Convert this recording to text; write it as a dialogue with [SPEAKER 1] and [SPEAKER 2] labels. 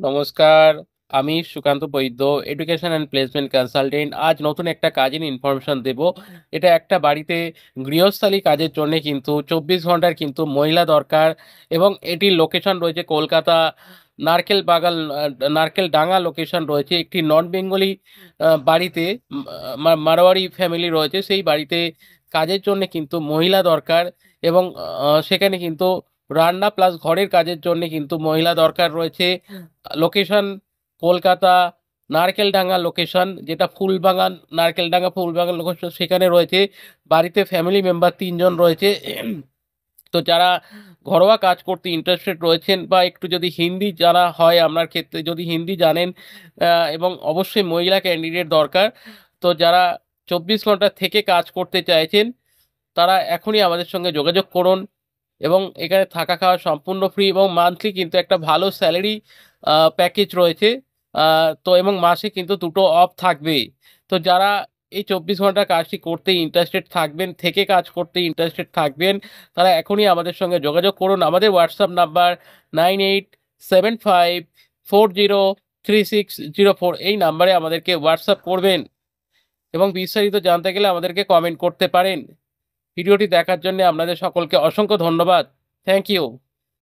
[SPEAKER 1] নমস্কার। আমি সুকান্ত বৈদ্য, education and placement consultant. আজ নতুন একটা কাজের ইনফরমেশন দেব। এটা একটা বাড়িতে গৃহস্থালী কাজের জন্য কিন্তু 24 ঘন্টার কিন্তু মহিলা দরকার, এবং এটির লোকেশন রয়েছে কলকাতা নারকেল বাগান, নারকেল ডাঙ্গা লোকেশন রয়েছে। একটি নন বেঙ্গলি বাড়িতে, মারোয়ারি ফ্যামিলি রয়েছে, সেই বাড়িতে কাজের জন্য কিন্তু মহিলা দরকার। এবং সেখানে কিন্তু রান্না প্লাস ঘরের কাজের জন্য কিন্তু মহিলা দরকার রয়েছে। লোকেশন কলকাতা নারকেলডাঙ্গা লোকেশন, যেটা ফুলবাগান, নারকেলডাঙ্গা ফুলবাগান লোকেশন, সেখানে রয়েছে। বাড়িতে ফ্যামিলি মেম্বার 3 জন রয়েছে। তো যারা ঘরোয়া কাজ করতে ইন্টারেস্টেড রয়েছেন, বা একটু যদি হিন্দি জানা হয় আপনার ক্ষেত্রে, যদি হিন্দি জানেন, এবং অবশ্যই মহিলা ক্যান্ডিডেট দরকার। তো যারা 24 ঘন্টা থেকে কাজ করতে চাইছেন, তারা এখনই আমাদের সঙ্গে যোগাযোগ করুন। এবং এখানে থাকা খাওয়া সম্পূর্ণ ফ্রি, এবং মান্থলি কিন্তু একটা ভালো স্যালারি প্যাকেজ রয়েছে। তো এবং মাসে কিন্তু দুটো অফ থাকবে। তো যারা এই 24 ঘন্টা কাজটি করতে ইন্টারেস্টেড থাকবেন, থেকে কাজ করতে ইন্টারেস্টেড থাকবেন, তারা এখনই আমাদের সঙ্গে যোগাযোগ করুন। আমাদের হোয়াটসঅ্যাপ নাম্বার 9875403604, এই নাম্বারে আমাদেরকে হোয়াটসঅ্যাপ করবেন। এবং বিস্তারিত জানতে গেলে আমাদেরকে কমেন্ট করতে পারেন। ভিডিওটি দেখার জন্য আপনাদের সকলকে অসংখ্য ধন্যবাদ। Thank you.